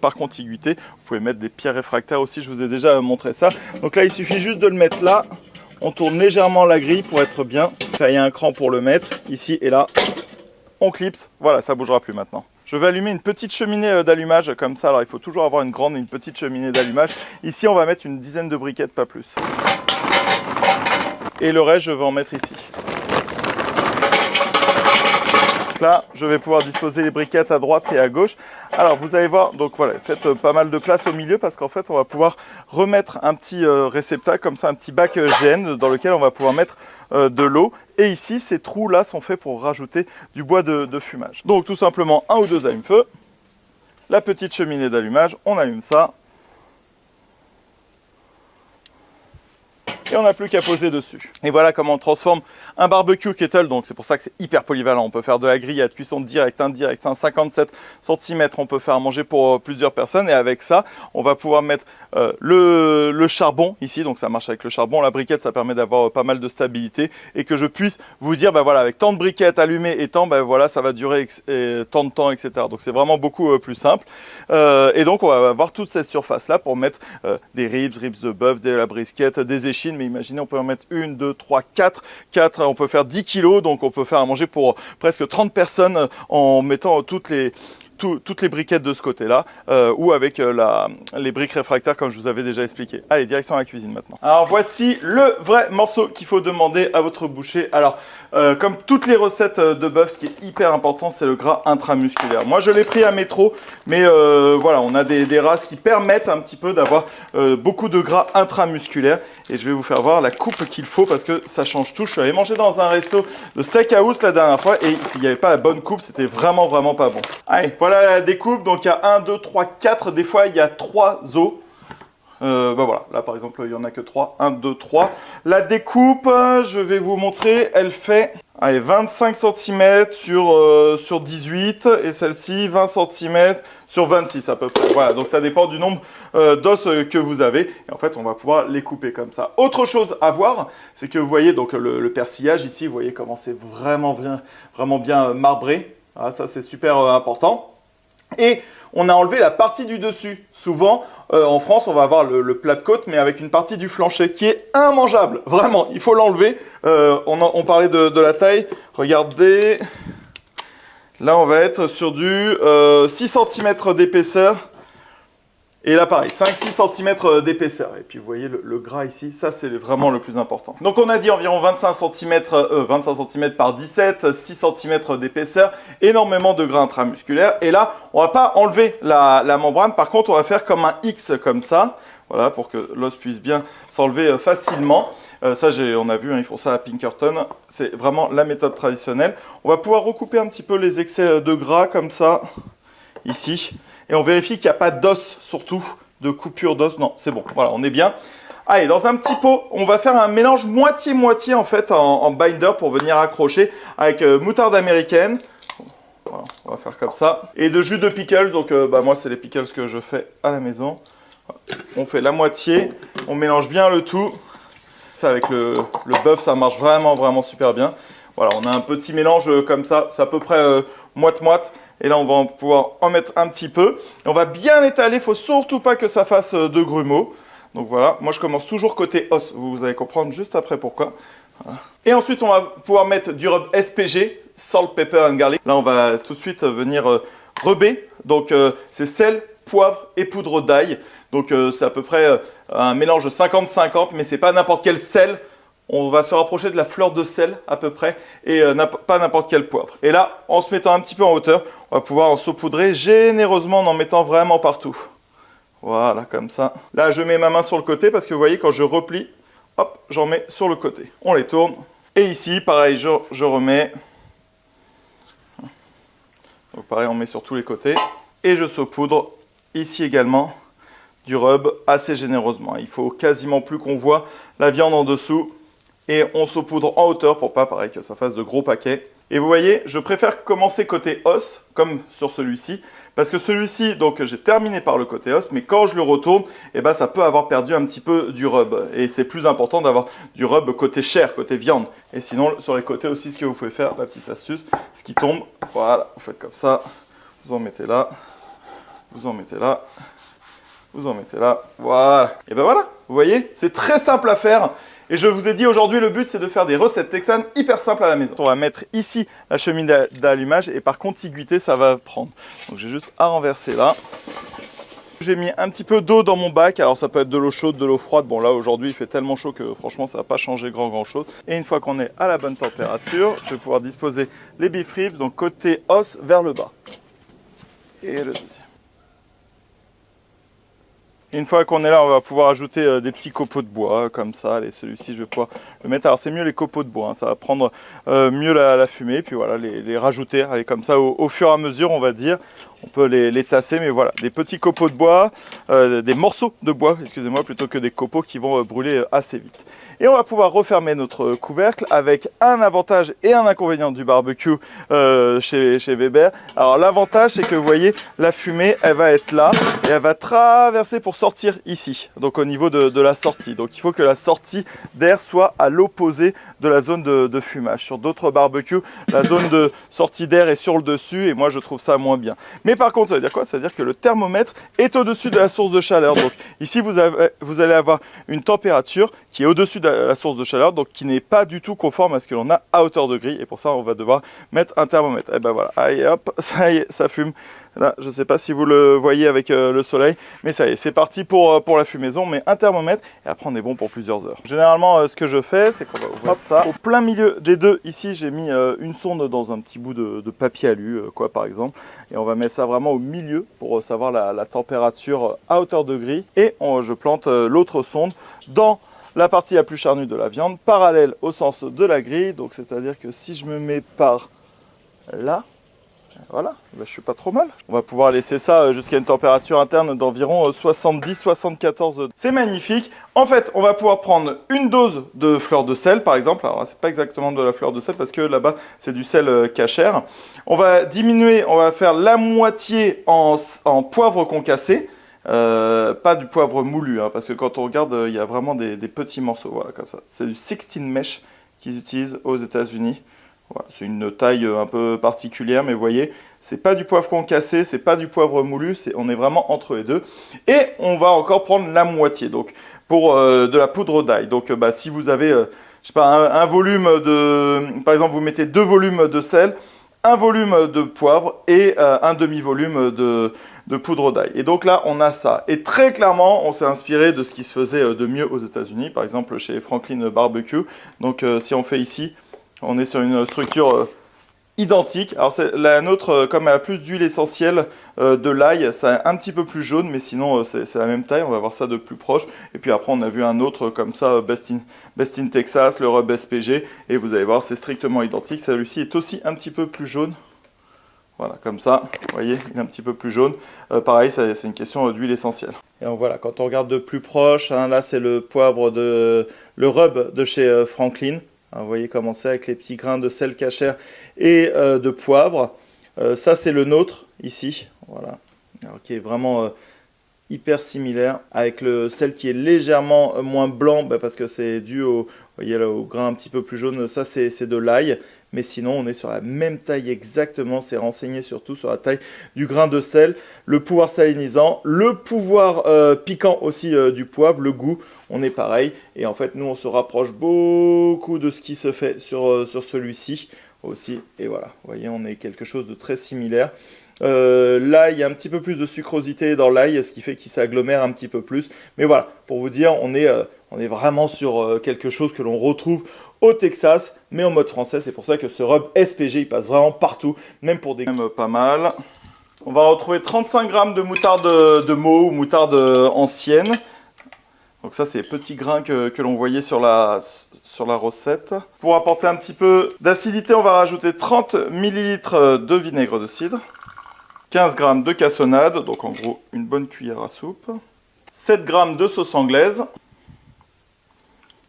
par contiguïté. Vous pouvez mettre des pierres réfractaires aussi, je vous ai déjà montré ça. Donc là, il suffit juste de le mettre là. On tourne légèrement la grille pour être bien. Là, il y a un cran pour le mettre, ici et là. On clipse, voilà, ça ne bougera plus maintenant. Je vais allumer une petite cheminée d'allumage comme ça. Alors, il faut toujours avoir une grande et une petite cheminée d'allumage. Ici, on va mettre une dizaine de briquettes, pas plus. Et le reste, je vais en mettre ici. Là, je vais pouvoir disposer les briquettes à droite et à gauche. Alors, vous allez voir, donc voilà, faites pas mal de place au milieu parce qu'en fait, on va pouvoir remettre un petit réceptacle, comme ça, un petit bac GN dans lequel on va pouvoir mettre de l'eau. Et ici, ces trous-là sont faits pour rajouter du bois de fumage. Donc, tout simplement, un ou deux allumes-feu, la petite cheminée d'allumage, on allume ça. Et on n'a plus qu'à poser dessus. Et voilà comment on transforme un barbecue kettle. Donc c'est pour ça que c'est hyper polyvalent. On peut faire de la grille à cuisson directe, indirecte. C'est un 57 cm. On peut faire à manger pour plusieurs personnes. Et avec ça, on va pouvoir mettre le charbon ici. Donc ça marche avec le charbon. La briquette, ça permet d'avoir pas mal de stabilité. Et que je puisse vous dire, ben voilà, avec tant de briquettes allumées et tant, ben voilà, ça va durer tant de temps, etc. Donc c'est vraiment beaucoup plus simple. Et donc on va avoir toute cette surface-là pour mettre des ribs de bœuf, de la brisquette, des échines. Mais imaginez, on peut en mettre 1, 2, 3, 4. On peut faire 10 kilos, donc on peut faire à manger pour presque 30 personnes en mettant toutes les briquettes de ce côté-là, ou avec les briques réfractaires comme je vous avais déjà expliqué. Allez, direction la cuisine maintenant. Alors voici le vrai morceau qu'il faut demander à votre boucher. Alors, comme toutes les recettes de bœuf, ce qui est hyper important, c'est le gras intramusculaire. Moi, je l'ai pris à métro, mais voilà, on a des races qui permettent un petit peu d'avoir beaucoup de gras intramusculaire. Et je vais vous faire voir la coupe qu'il faut parce que ça change tout. Je suis allé manger dans un resto de steakhouse la dernière fois et s'il n'y avait pas la bonne coupe, c'était vraiment pas bon. Allez, voilà la découpe. Donc il y a 1, 2, 3, 4. Des fois, il y a 3 os. Ben voilà, là par exemple, il n'y en a que 3. 1, 2, 3. La découpe, je vais vous montrer, elle fait 25 cm sur 18 et celle-ci 20 cm sur 26 à peu près. Voilà, donc ça dépend du nombre d'os que vous avez. Et en fait, on va pouvoir les couper comme ça. Autre chose à voir, c'est que vous voyez donc le persillage ici, vous voyez comment c'est vraiment bien marbré. Ah, ça, c'est super important. Et on a enlevé la partie du dessus. Souvent, en France, on va avoir le plat de côte, mais avec une partie du flancher qui est immangeable. Vraiment, il faut l'enlever. On parlait de la taille. Regardez. Là, on va être sur du 6 cm d'épaisseur. Et là, pareil, 5-6 cm d'épaisseur. Et puis, vous voyez le gras ici, ça, c'est vraiment le plus important. Donc, on a dit environ 25 cm par 17, 6 cm d'épaisseur, énormément de gras intramusculaire. Et là, on ne va pas enlever la membrane. Par contre, on va faire comme un X, comme ça. Voilà, pour que l'os puisse bien s'enlever facilement. Ça, on a vu, hein, ils font ça à Pinkerton. C'est vraiment la méthode traditionnelle. On va pouvoir recouper un petit peu les excès de gras, comme ça, ici. Et on vérifie qu'il n'y a pas d'os, surtout, de coupure d'os. Non, c'est bon, voilà, on est bien. Allez, dans un petit pot, on va faire un mélange moitié-moitié, en fait, en binder pour venir accrocher avec moutarde américaine. Voilà, on va faire comme ça. Et de jus de pickles, donc moi, c'est les pickles que je fais à la maison. On fait la moitié, on mélange bien le tout. Ça, avec le bœuf, ça marche vraiment super bien. Voilà, on a un petit mélange comme ça, c'est à peu près moite-moite. Et là, on va pouvoir en mettre un petit peu. Et on va bien étaler, il ne faut surtout pas que ça fasse de grumeaux. Donc voilà, moi je commence toujours côté os, vous allez comprendre juste après pourquoi. Voilà. Et ensuite, on va pouvoir mettre du rub SPG, Salt, Pepper and Garlic. Là, on va tout de suite venir rubber. Donc c'est sel, poivre et poudre d'ail. Donc c'est à peu près un mélange 50-50, mais c'est pas n'importe quel sel. On va se rapprocher de la fleur de sel à peu près et pas n'importe quel poivre. Et là, en se mettant un petit peu en hauteur, on va pouvoir en saupoudrer généreusement en mettant vraiment partout. Voilà, comme ça. Là, je mets ma main sur le côté parce que vous voyez, quand je replie, hop, j'en mets sur le côté. On les tourne. Et ici, pareil, je remets. Donc pareil, on met sur tous les côtés. Et je saupoudre ici également du rub assez généreusement. Il faut quasiment plus qu'on voit la viande en dessous. Et on saupoudre en hauteur pour pas, pareil, que ça fasse de gros paquets. Et vous voyez, je préfère commencer côté os, comme sur celui-ci, parce que celui-ci, donc j'ai terminé par le côté os, mais quand je le retourne, eh ben, ça peut avoir perdu un petit peu du rub. Et c'est plus important d'avoir du rub côté chair, côté viande. Et sinon, sur les côtés aussi, ce que vous pouvez faire, la petite astuce, ce qui tombe, voilà, vous faites comme ça, vous en mettez là, vous en mettez là, vous en mettez là, voilà. Et ben voilà, vous voyez, c'est très simple à faire. Et je vous ai dit aujourd'hui, le but c'est de faire des recettes texanes hyper simples à la maison. On va mettre ici la cheminée d'allumage et par contiguïté ça va prendre. Donc j'ai juste à renverser là. J'ai mis un petit peu d'eau dans mon bac, alors ça peut être de l'eau chaude, de l'eau froide. Bon là aujourd'hui il fait tellement chaud que franchement ça va pas changer grand chose. Et une fois qu'on est à la bonne température, je vais pouvoir disposer les beef ribs, donc côté os vers le bas. Et le deuxième. Une fois qu'on est là, on va pouvoir ajouter des petits copeaux de bois, comme ça. Allez, celui-ci, je vais pouvoir le mettre. Alors, c'est mieux les copeaux de bois, hein, ça va prendre mieux la fumée. Puis voilà, les rajouter, allez, comme ça, au fur et à mesure, on va dire. On peut les tasser, mais voilà, des petits copeaux de bois, des morceaux de bois, excusez-moi, plutôt que des copeaux qui vont brûler assez vite. Et on va pouvoir refermer notre couvercle avec un avantage et un inconvénient du barbecue chez Weber. Alors l'avantage, c'est que vous voyez, la fumée, elle va être là et elle va traverser pour sortir ici, donc au niveau de la sortie. Donc il faut que la sortie d'air soit à l'opposé de la zone de fumage. Sur d'autres barbecues, la zone de sortie d'air est sur le dessus et moi je trouve ça moins bien. Mais par contre, ça veut dire quoi? Ça veut dire que le thermomètre est au-dessus de la source de chaleur. Donc ici, vous allez avoir une température qui est au-dessus de la source de chaleur, donc qui n'est pas du tout conforme à ce que l'on a à hauteur de grille. Et pour ça, on va devoir mettre un thermomètre. Et ben voilà, allez hop, ça y est, ça fume. Là, je ne sais pas si vous le voyez avec le soleil, mais ça y est, c'est parti pour la fumaison. Mais un thermomètre, et après on est bon pour plusieurs heures. Généralement, ce que je fais, c'est qu'on va ouvrir ça. Au plein milieu des deux, ici, j'ai mis une sonde dans un petit bout de papier alu, quoi, par exemple. Et on va mettre ça vraiment au milieu pour savoir la température à hauteur de grille. Et je plante l'autre sonde dans la partie la plus charnue de la viande, parallèle au sens de la grille. Donc c'est-à-dire que si je me mets par là, voilà, ben, je suis pas trop mal. On va pouvoir laisser ça jusqu'à une température interne d'environ 70-74. C'est magnifique. En fait, on va pouvoir prendre une dose de fleur de sel, par exemple. Alors, c'est pas exactement de la fleur de sel parce que là-bas, c'est du sel cachère. On va diminuer, on va faire la moitié en poivre concassé. Pas du poivre moulu, hein, parce que quand on regarde, il y a vraiment des petits morceaux. Voilà, comme ça. C'est du 16 mesh qu'ils utilisent aux États-Unis. Voilà, c'est une taille un peu particulière, mais vous voyez, c'est pas du poivre concassé, c'est pas du poivre moulu, on est vraiment entre les deux. Et on va encore prendre la moitié, donc pour de la poudre d'ail. Donc si vous avez, je sais pas, un volume de, par exemple, vous mettez 2 volumes de sel, un volume de poivre et un demi-volume de poudre d'ail. Et donc là, on a ça. Et très clairement, on s'est inspiré de ce qui se faisait de mieux aux États-Unis, par exemple chez Franklin Barbecue. Donc si on fait ici, on est sur une structure identique. Alors la nôtre, comme elle a plus d'huile essentielle de l'ail, ça est un petit peu plus jaune, mais sinon c'est la même taille. On va voir ça de plus proche. Et puis après, on a vu un autre comme ça, Best in Texas, le Rub SPG. Et vous allez voir, c'est strictement identique. Celui-ci est aussi un petit peu plus jaune. Voilà, comme ça, vous voyez, il est un petit peu plus jaune. Pareil, c'est une question d'huile essentielle. Et donc, voilà, quand on regarde de plus proche, hein, là c'est le poivre le Rub de chez Franklin. Vous voyez comment c'est avec les petits grains de sel cachère et de poivre. Ça, c'est le nôtre, ici. Voilà. Alors, qui est vraiment hyper similaire. Avec le sel qui est légèrement moins blanc, parce que c'est dû au, vous voyez, là, au grain un petit peu plus jaune. Ça, c'est de l'ail. Mais sinon, on est sur la même taille exactement. C'est renseigné surtout sur la taille du grain de sel, le pouvoir salinisant, le pouvoir piquant aussi du poivre, le goût. On est pareil. Et en fait, nous, on se rapproche beaucoup de ce qui se fait sur celui-ci aussi. Et voilà, vous voyez, on est quelque chose de très similaire. Là, il y a un petit peu plus de sucrosité dans l'ail, ce qui fait qu'il s'agglomère un petit peu plus. Mais voilà, pour vous dire, on est vraiment sur quelque chose que l'on retrouve au Texas, mais en mode français. C'est pour ça que ce Rub SPG, il passe vraiment partout, même pour des... Même pas mal. On va retrouver 35 g de moutarde de Meaux ou moutarde ancienne. Donc ça, c'est les petits grains que l'on voyait sur la recette. Pour apporter un petit peu d'acidité, on va rajouter 30 ml de vinaigre de cidre. 15 g de cassonade, donc en gros une bonne cuillère à soupe. 7 g de sauce anglaise.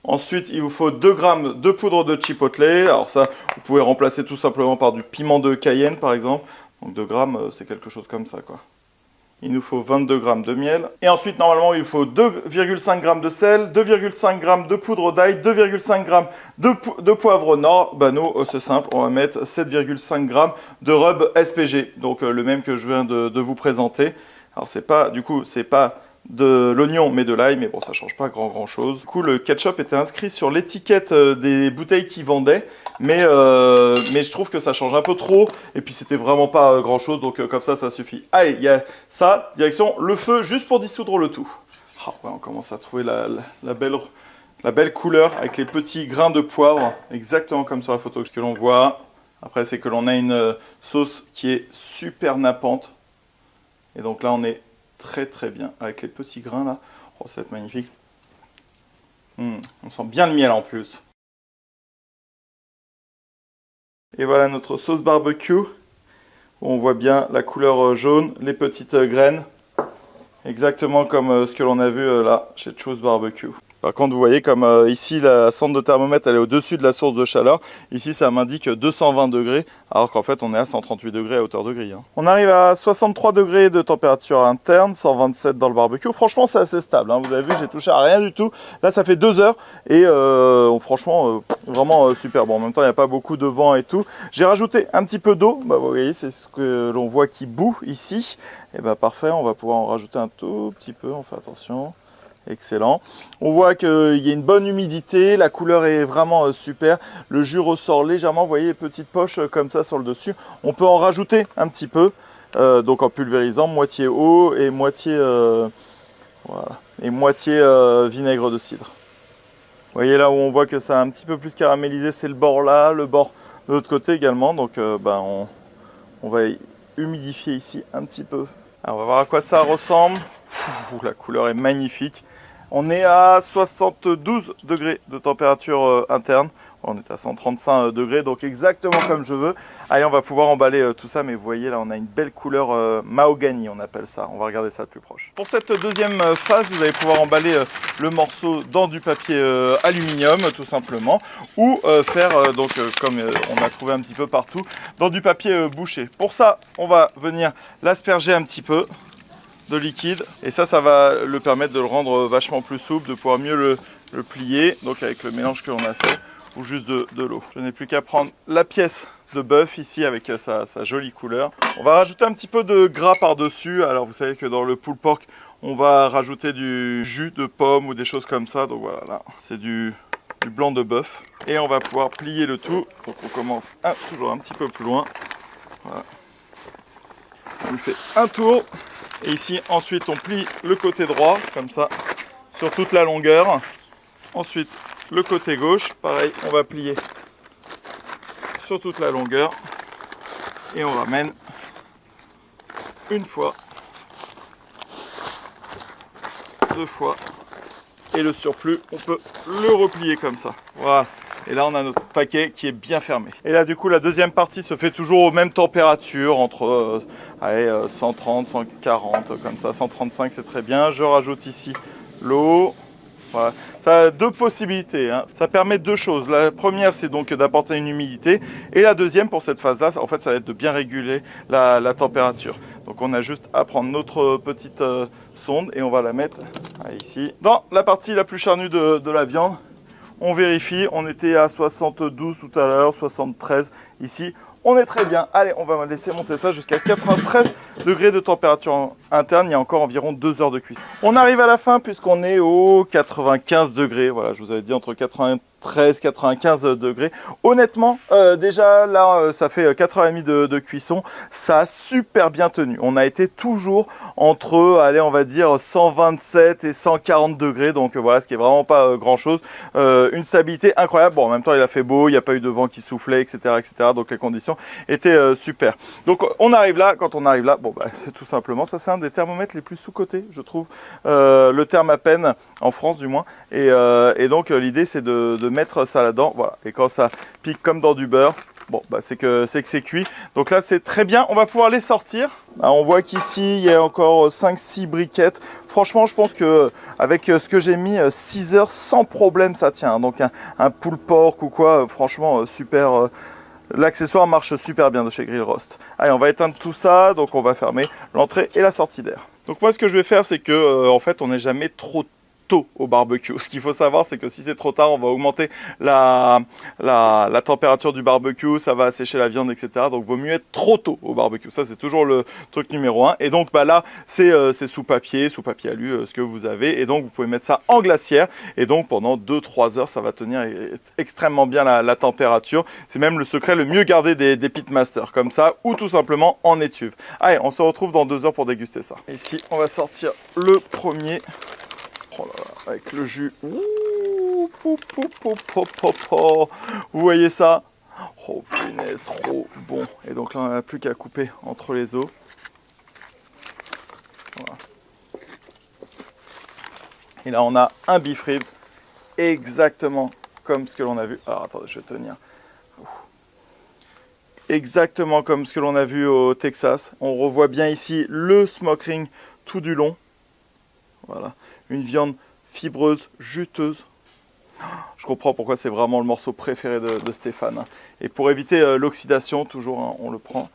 Ensuite, il vous faut 2 g de poudre de chipotle. Alors ça, vous pouvez remplacer tout simplement par du piment de Cayenne, par exemple. Donc 2 g, c'est quelque chose comme ça, quoi. Il nous faut 22 g de miel. Et ensuite, normalement, il faut 2,5 g de sel, 2,5 g de poudre d'ail, 2,5 g de poivre nord. Bah nous, c'est simple, on va mettre 7,5 g de Rub SPG. Donc le même que je viens de vous présenter. Alors c'est pas, du coup, c'est pas de l'oignon mais de l'ail, mais bon, ça change pas grand chose. Du coup, le ketchup était inscrit sur l'étiquette des bouteilles qu'ils vendaient, mais je trouve que ça change un peu trop, et puis c'était vraiment pas grand chose, donc comme ça suffit. Allez, il y a ça, direction le feu, juste pour dissoudre le tout. Oh, ouais, on commence à trouver la belle couleur avec les petits grains de poivre, exactement comme sur la photo que l'on voit. Après, c'est que l'on a une sauce qui est super nappante, et donc là, on est très bien avec les petits grains là. Oh, ça va être magnifique. On sent bien le miel en plus. Et voilà notre sauce barbecue. On voit bien la couleur jaune, les petites graines. Exactement comme ce que l'on a vu là chez Choose Barbecue. Par contre, vous voyez comme ici la sonde de thermomètre elle est au-dessus de la source de chaleur. Ici ça m'indique 220 degrés alors qu'en fait on est à 138 degrés à hauteur de grille. On arrive à 63 degrés de température interne, 127 dans le barbecue. Franchement c'est assez stable, hein. Vous avez vu, j'ai touché à rien du tout. Là ça fait 2 heures et franchement vraiment super. Bon, en même temps il n'y a pas beaucoup de vent et tout. J'ai rajouté un petit peu d'eau, bah, vous voyez c'est ce que l'on voit qui bout ici. Et bah parfait, on va pouvoir en rajouter un tout petit peu, on fait attention. Excellent. On voit qu'il y a une bonne humidité, la couleur est vraiment super. Le jus ressort légèrement, vous voyez les petites poches comme ça sur le dessus. On peut en rajouter un petit peu, donc en pulvérisant, moitié eau et moitié, voilà, et moitié vinaigre de cidre. Vous voyez là où on voit que ça a un petit peu plus caramélisé, c'est le bord là, le bord de l'autre côté également. Donc on va humidifier ici un petit peu. Alors, on va voir à quoi ça ressemble. La couleur est magnifique. On est à 72 degrés de température interne. On est à 135 degrés, donc exactement comme je veux. Allez, on va pouvoir emballer tout ça, mais vous voyez là, on a une belle couleur mahogany, on appelle ça. On va regarder ça de plus proche. Pour cette deuxième phase, vous allez pouvoir emballer le morceau dans du papier aluminium, tout simplement, ou faire, comme on a trouvé un petit peu partout, dans du papier bouché. Pour ça, on va venir l'asperger un petit peu de liquide, et ça va le permettre de le rendre vachement plus souple, de pouvoir mieux le plier, donc avec le mélange que l'on a fait, ou juste de l'eau. Je n'ai plus qu'à prendre la pièce de bœuf ici avec sa jolie couleur. On va rajouter un petit peu de gras par-dessus. Alors vous savez que dans le pulled pork, on va rajouter du jus de pomme ou des choses comme ça. Donc voilà, là, c'est du blanc de bœuf. Et on va pouvoir plier le tout. Donc on commence toujours un petit peu plus loin. Voilà. On lui fait un tour. Et ici, ensuite, on plie le côté droit, comme ça, sur toute la longueur. Ensuite, le côté gauche, pareil, on va plier sur toute la longueur. Et on ramène une fois, 2 fois. Et le surplus, on peut le replier comme ça. Voilà. Et là, on a notre paquet qui est bien fermé. Et là, du coup, la deuxième partie se fait toujours aux mêmes températures, entre 130, 140, comme ça. 135, c'est très bien. Je rajoute ici l'eau. Voilà. Ça a 2 possibilités, hein. Ça permet 2 choses. La première, c'est donc d'apporter une humidité. Et la deuxième, pour cette phase-là, en fait, ça va être de bien réguler la température. Donc, on a juste à prendre notre petite sonde et on va la mettre ici, dans la partie la plus charnue de la viande. On vérifie, on était à 72 tout à l'heure, 73 ici. On est très bien. Allez, on va laisser monter ça jusqu'à 93 degrés de température interne. Il y a encore environ 2 heures de cuisson. On arrive à la fin puisqu'on est au 95 degrés. Voilà, je vous avais dit entre 93-95 degrés. Honnêtement, déjà là, ça fait 4h30 de cuisson. Ça a super bien tenu. On a été toujours entre, allez, on va dire 127 et 140 degrés. Donc voilà, ce qui est vraiment pas grand chose. Une stabilité incroyable. Bon, en même temps, il a fait beau, il n'y a pas eu de vent qui soufflait, etc. etc. Donc les conditions étaient super. Donc on arrive là, quand on arrive là, bon, bah, c'est tout simplement, ça c'est un des thermomètres les plus sous-cotés, je trouve. Le Thermapen, en France du moins. Et donc l'idée c'est de mettre ça là-dedans, voilà. Et quand ça pique comme dans du beurre, bon, bah, c'est que c'est cuit. Donc là c'est très bien, on va pouvoir les sortir. Là, on voit qu'ici il y a encore 5-6 briquettes. Franchement, je pense que avec ce que j'ai mis, 6 heures sans problème ça tient. Donc un pulled pork ou quoi, franchement super. L'accessoire marche super bien de chez Grill Roast. Allez, on va éteindre tout ça, donc on va fermer l'entrée et la sortie d'air. Donc moi ce que je vais faire, c'est que en fait on n'est jamais trop tôt au barbecue. Ce qu'il faut savoir, c'est que si c'est trop tard, on va augmenter la température du barbecue, ça va assécher la viande, etc. Donc, il vaut mieux être trop tôt au barbecue. Ça, c'est toujours le truc numéro 1. Et donc, bah, là, c'est sous papier alu, ce que vous avez. Et donc, vous pouvez mettre ça en glacière. Et donc, pendant 2-3 heures, ça va tenir extrêmement bien la température. C'est même le secret le mieux gardé des pitmasters, comme ça, ou tout simplement en étuve. Allez, on se retrouve dans 2 heures pour déguster ça. Ici, on va sortir le premier. Oh là là, avec le jus. Ouh, vous voyez ça? Oh punaise, trop bon. Et donc là, on n'a plus qu'à couper entre les os. Voilà. Et là, on a un beef ribs exactement comme ce que l'on a vu. Alors attendez, je vais tenir. Exactement comme ce que l'on a vu au Texas. On revoit bien ici le smoke ring tout du long. Voilà, une viande fibreuse, juteuse. Je comprends pourquoi c'est vraiment le morceau préféré de Stéphane. Et pour éviter l'oxydation, toujours, hein, on le prend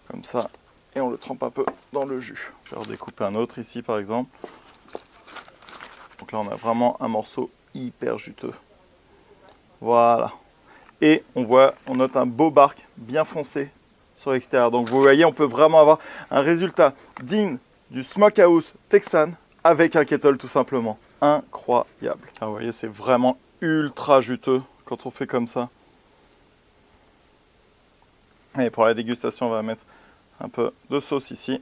comme ça et on le trempe un peu dans le jus. Je vais redécouper un autre ici par exemple. Donc là, on a vraiment un morceau hyper juteux. Voilà. Et on note un beau bark bien foncé sur l'extérieur. Donc vous voyez, on peut vraiment avoir un résultat digne du Smokehouse Texan avec un kettle tout simplement. Incroyable. Ah, vous voyez, c'est vraiment ultra juteux quand on fait comme ça. Et pour la dégustation, on va mettre un peu de sauce ici.